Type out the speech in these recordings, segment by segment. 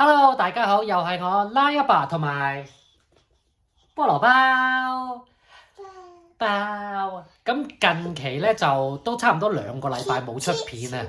Hello，大家好，又係我拉一爸同埋菠蘿包。咁近期咧就都差唔多2個禮拜冇出片啊。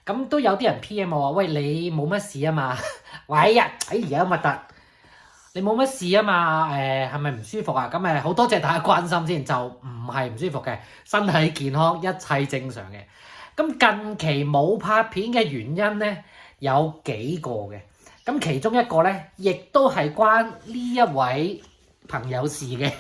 咁都有啲人 PM 我話：喂，你冇乜事啊嘛？喂呀，哎呀核突！你冇乜事啊嘛？係咪唔舒服啊？咁好多謝大家關心先，就唔係唔舒服嘅，身體健康，一切正常嘅。咁近期冇拍片嘅原因咧有幾個嘅。咁其中一個咧，亦都係關呢一位朋友事嘅。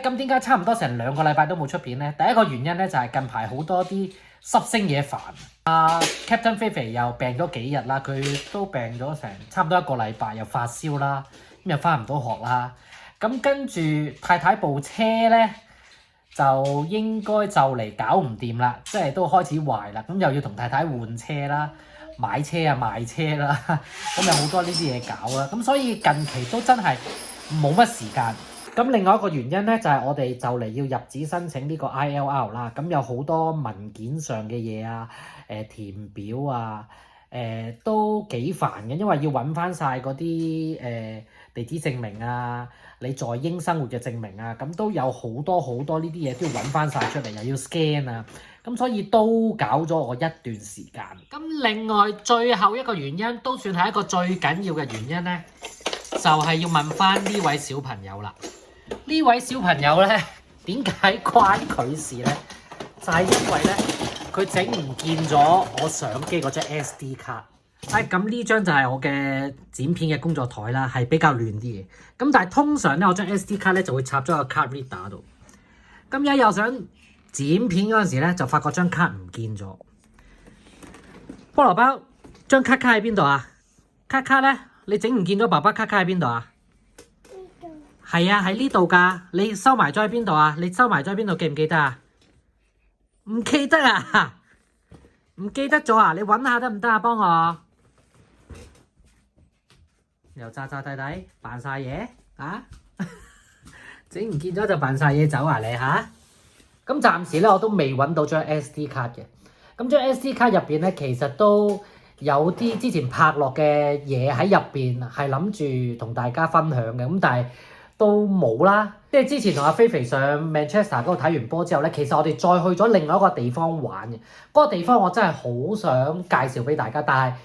咁點解差唔多成2個禮拜都冇出片咧？第一個原因咧就係近排好多啲濕星嘢煩。Captain 菲菲又病咗幾日啦，佢都病咗成差唔多1個禮拜，又發燒啦，咁又翻唔到學啦。咁跟住太太部車咧，就應該就嚟搞唔掂啦，即係都開始壞啦，咁又要同太太換車啦、買車啊、賣車啦，咁有好多呢啲嘢搞啦，咁所以近期都真係冇乜時間。咁另外一個原因咧，就係我哋就嚟要入紙申請呢個 ILR 啦，咁有好多文件上嘅嘢啊、填表啊、都幾煩嘅，因為要揾翻晒嗰啲地址證明啊、你在英生活嘅證明啊，咁都有好多呢啲嘢都要揾翻晒出嚟，又要 scan 啊，咁所以都搞咗我一段時間。咁另外最後一個原因都算係一個最緊要嘅原因咧，就係要問翻呢位小朋友啦。呢位小朋友咧，點解關佢事咧？就係因為咧，佢整唔見咗我相機嗰張 SD 卡。咁呢張就係我嘅剪片嘅工作台啦，係比較亂啲嘅。咁但係通常咧，我張 SD 卡咧就會插咗個 card reader 度。咁而家又想剪片嗰陣時咧，就發覺張卡唔見咗。菠蘿包，張卡喺邊度啊？卡咧，你整唔見咗爸爸卡喺邊度啊？係啊，喺呢度㗎。你收埋咗喺邊度啊？你收埋咗喺邊度？記唔記得啊？唔記得啊？唔記得咗啊？你揾下得唔得啊？幫我又詐詐諦諦扮晒嘢啊！整唔見咗就扮晒嘢走啊你嚇！咁暫時咧我都未揾到張 SD 卡嘅。咁張 SD 卡入邊咧，其實都有啲之前拍落嘅嘢喺入邊，係諗住同大家分享嘅。咁但係都冇啦，即係之前同阿菲菲上 Manchester 嗰度睇完波之後咧，其實我哋再去咗另外一個地方玩嘅。嗰個地方我真係好想介紹俾大家，但係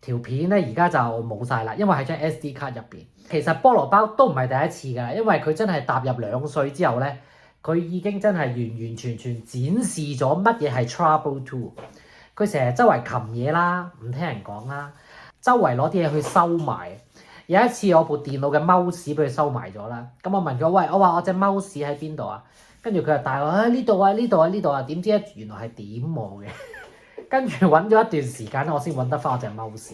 條片咧而家就冇晒啦，因為喺張 SD 卡入邊。其實菠蘿包都唔係第一次㗎，因為佢真係踏入2歲之後咧，佢已經真係完全展示咗乜嘢係 Trouble 2。佢成日周圍擒嘢啦，唔聽人講啦，周圍攞啲嘢去收埋。有一次我部電腦嘅 mouse 俾佢收埋咗啦，咁我問佢：喂，我話我隻 mouse 喺邊度啊？跟住佢就帶我喺呢度啊，呢度啊，呢度啊，點知咧原來係點我嘅。跟住揾咗一段時間咧，我先揾得翻我隻 mouse。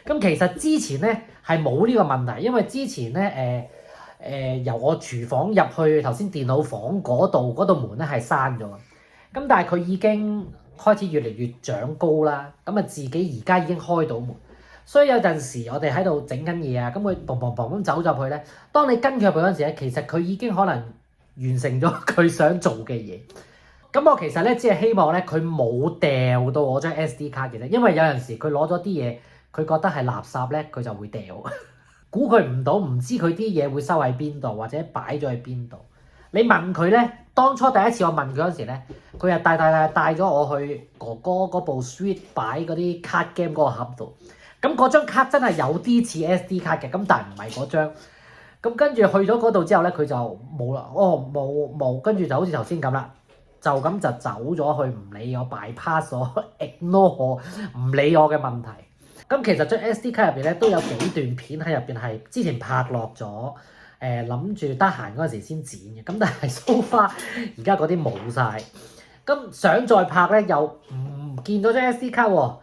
咁其實之前咧係冇呢個問題，因為之前咧由我廚房入去頭先電腦房嗰度門咧係閂咗，咁但係佢已經開始越嚟越長高啦，咁啊自己而家已經開到門。所以有陣時我哋喺度整緊嘢啊，咁佢砰砰砰咁走入去咧。當你跟佢入去嗰陣時咧，其實佢已經可能完成咗佢想做嘅嘢。咁我其實咧只係希望咧佢冇掉到我張 SD 卡嘅啫，因為有陣時佢攞咗啲嘢，佢覺得係垃圾咧，佢就會掉。估佢唔到，唔知佢啲嘢會收喺邊度，或者擺咗喺邊度。你問佢咧，當初第一次我問佢嗰時咧，佢又帶咗我去哥哥嗰部 Switch 擺嗰啲 card game 嗰個盒度。咁嗰張卡真係有啲似 SD 卡嘅，咁但係唔係嗰張。咁跟住去咗嗰度之後咧，佢就冇啦。冇，跟住就好似頭先咁啦，就咁就走咗去，唔理我 bypass 我 ignore 我，唔理我嘅問題。咁其實張 SD 卡入邊咧都有幾段片喺入邊係之前拍落咗，諗住得閒嗰陣時先剪嘅。咁但係 so far 而家嗰啲冇晒。咁想再拍咧又唔見到張 SD 卡喎。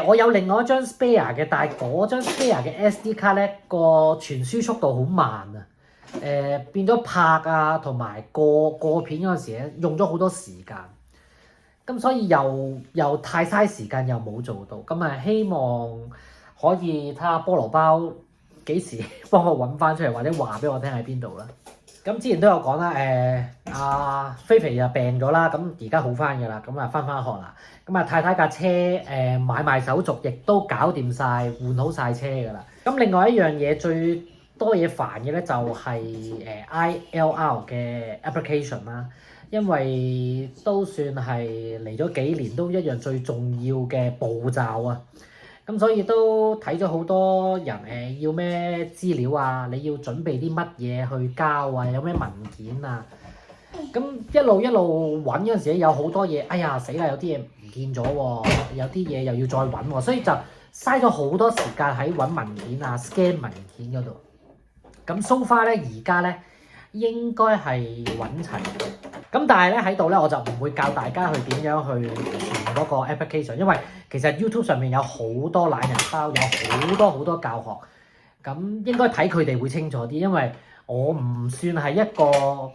我有另外一張 spare 嘅，但係嗰張 spare 嘅 SD 卡咧個傳輸速度好慢啊！變咗拍啊，同埋過片嗰陣時咧用咗好多時間，咁所以又太嘥時間，又冇做到。咁啊，希望可以睇下菠蘿包幾時幫我揾翻出嚟，或者話俾我聽喺邊度啦。咁之前都有講啦，阿菲菲又病咗啦，咁而家好翻㗎啦，咁啊翻學啦，咁啊太太架車買賣手續亦都搞掂晒，換好晒車㗎啦。咁另外一樣嘢最多嘢煩嘅咧就係ILR 嘅 application 啦，因為都算係嚟咗幾年都一樣最重要嘅步驟啊。咁所以都睇咗好多人要咩資料啊，你要準備啲乜嘢去交啊，有咩文件啊，咁一路揾嗰陣時咧，有好多嘢，哎呀死啦，有啲嘢唔見咗喎，有啲嘢又要再揾喎，所以就嘥咗好多時間喺揾文件啊、scan 文件嗰度。咁 so far 咧，而家咧應該係揾齊嘅。咁但係咧喺度咧，我就唔會教大家去點樣去填嗰個 application，因為其實 YouTube 上面有好多懶人包，有好多教學，咁應該睇佢哋會清楚啲，因為我唔算係一個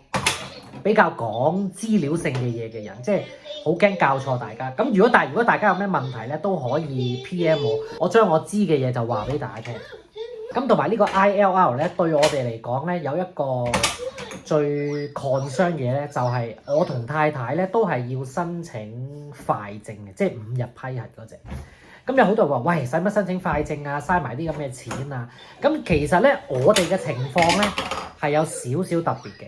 比較講資料性嘅嘢嘅人，即係好驚教錯大家。咁如果大家有咩問題咧，都可以 PM 我將我知嘅嘢就話俾大家聽。咁同埋呢個 ILR 咧，對我哋嚟講咧，有一個最 concern 嘅咧，就係我同太太咧都係要申請快證嘅，即係5日批核嗰隻。咁有好多人話：喂，使乜申請快證啊？嘥埋啲咁嘅錢啊！咁其實咧，我哋嘅情況咧係有少少特別嘅，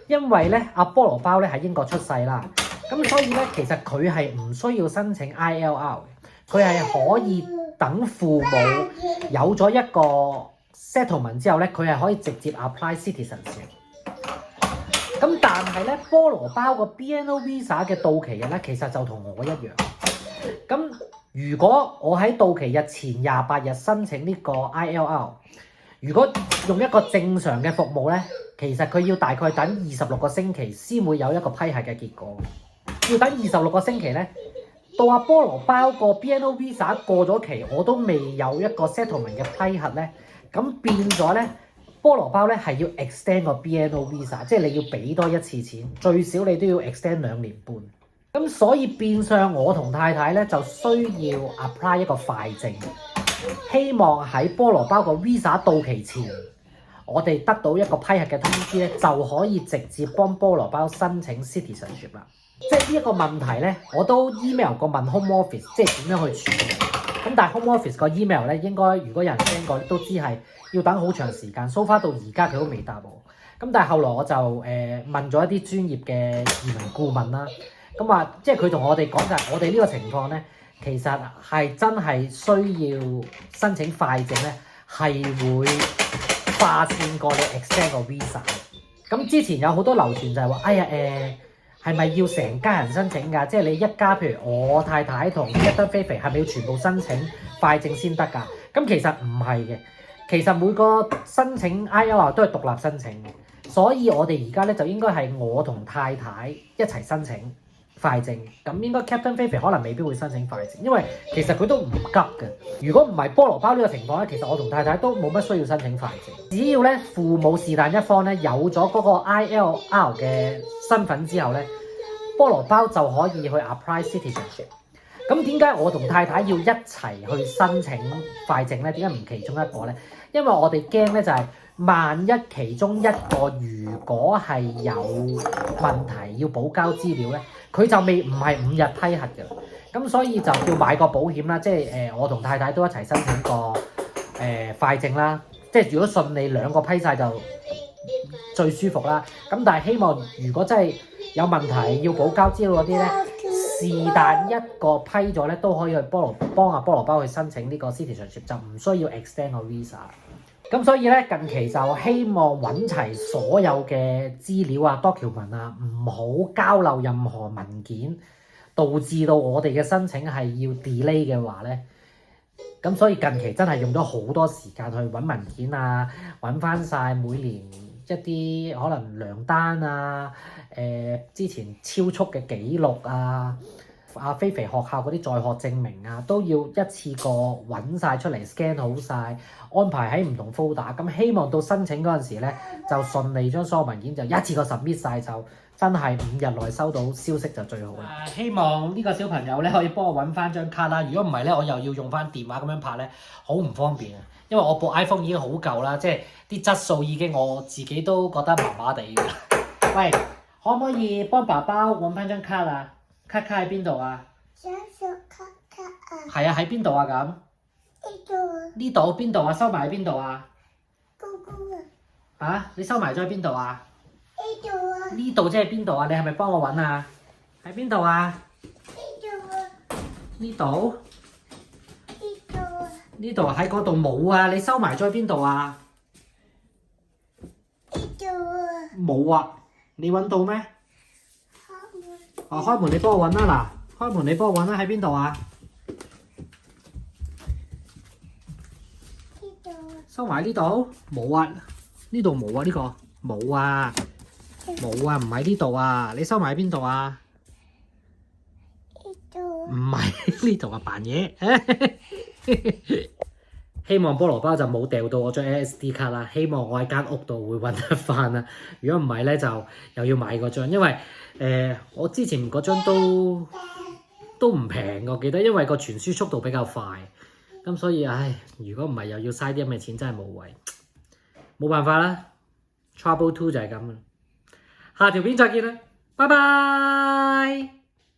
因為咧阿菠蘿包咧喺英國出世啦，咁所以咧其實佢係唔需要申請 ILR 嘅，佢係可以等父母有咗一個 settlement 之後咧，佢係可以直接 apply citizenship。咁但係咧，菠蘿包個 BNO Visa 嘅到期日咧，其實就同我一樣。咁如果我喺到期日前28日申請呢個 ILR， 如果用一個正常嘅服務咧，其實佢要大概等26個星期先會有一個批核嘅結果。要等26個星期咧，到阿菠蘿包個 BNO Visa 過咗期，我都未有一個 settlement 嘅批核咧，咁變咗咧。菠蘿包咧係要 extend 個 BNO Visa， 即係你要俾多一次錢，最少你都要 extend 2年半。咁所以變相我同太太咧就需要 apply 一個快證，希望喺菠蘿包個 Visa 到期前，我哋得到一個批核嘅通知咧，就可以直接幫菠蘿包申請 citizenship 啦。即係呢一個問題咧，我都 email 過問 Home Office，即係點樣去處理。咁但係 Home Office 個 email 咧，應該如果有人聽過都知係要等好長時間，so far 到而家佢都未答我。咁但係後來我就問咗一啲專業嘅移民顧問啦，咁話即係佢同我哋講就係我哋呢個情況咧，其實係真係需要申請快證咧，係會化線過你 extend 個 visa。咁之前有好多流傳就係話，哎呀係咪要成家人申請㗎？即係你一家，譬如我太太同一得菲菲，係咪要全部申請快證先得㗎？咁其實唔係嘅，其實每個申請 ILR 都係獨立申請嘅，所以我哋而家咧就應該係我同太太一齊申請快證。咁應該 Captain 菲菲可能未必會申請快證，因為其實佢都唔急嘅。如果唔係菠蘿包呢個情況咧，其實我同太太都冇乜需要申請快證。只要咧父母是但一方咧有咗嗰個 ILR 嘅身份之後咧，菠蘿包就可以去 apply citizenship。咁點解我同太太要一齊去申請快證咧？點解唔其中一個咧？因為我哋驚咧就係萬一其中一個如果係有問題要補交資料咧，佢就唔係5日批核嘅。咁所以就叫買個保險啦，即係我同太太都一齊申請個快證啦。即係如果順利兩個批晒就最舒服啦。咁但係希望如果真係有問題要補交資料嗰啲咧，是但一個批咗咧都可以去幫阿菠蘿包去申請呢個 citizenship， 就唔需要 extend 個 visa。咁所以咧近期就希望揾齊所有嘅資料啊 document 啊，唔好交漏任何文件，導致到我哋嘅申請係要 delay 嘅話咧，咁所以近期真係用咗好多時間去揾文件啊，揾翻晒每年一啲可能糧單啊，之前超速嘅記錄啊，阿菲肥學校嗰啲在學證明啊，都要一次過揾晒出嚟 scan 好晒，安排喺唔同 folder。咁希望到申請嗰陣時咧，就順利將所有文件就一次過 submit 晒，就真係5日內收到消息就最好啦。希望呢個小朋友咧可以幫我揾翻張卡啦。如果唔係咧，我又要用翻電話咁樣拍咧，好唔方便啊。因為我部 iPhone 已經好舊啦，即係啲質素已經我自己都覺得麻麻地㗎。喂，可唔可以幫爸爸揾翻張卡啊？卡喺邊度啊？想卡啊！係啊，喺邊度啊咁？呢度啊！呢度邊度啊？收埋喺邊度啊？高高啊！嚇！你收埋咗喺邊度啊？呢度啊！呢度即係邊度啊？你係咪幫我揾啊？喺邊度啊？呢度啊！呢度？呢度啊！呢度喺嗰度冇啊！你收埋咗喺邊度啊？呢度啊！冇啊！你揾到咩？開門你幫我揾啦嗱，開門你幫我揾啦，喺邊度啊？呢度啊！收埋呢度？冇啊！呢度冇啊！呢個冇啊！冇啊！唔喺呢度啊！你收埋喺邊度啊？呢度唔係呢度啊！扮嘢。希望菠蘿包就冇掉到我張 SD 卡啦，希望我喺間屋度會揾得翻啦。如果唔係咧，就又要買嗰張，因為我之前嗰張都唔平，我記得，因為個傳輸速度比較快，咁所以唉，如果唔係又要嘥啲咁嘅錢，真係無謂，冇辦法啦。Trouble 2就係咁啦，下條片再見啦，拜拜。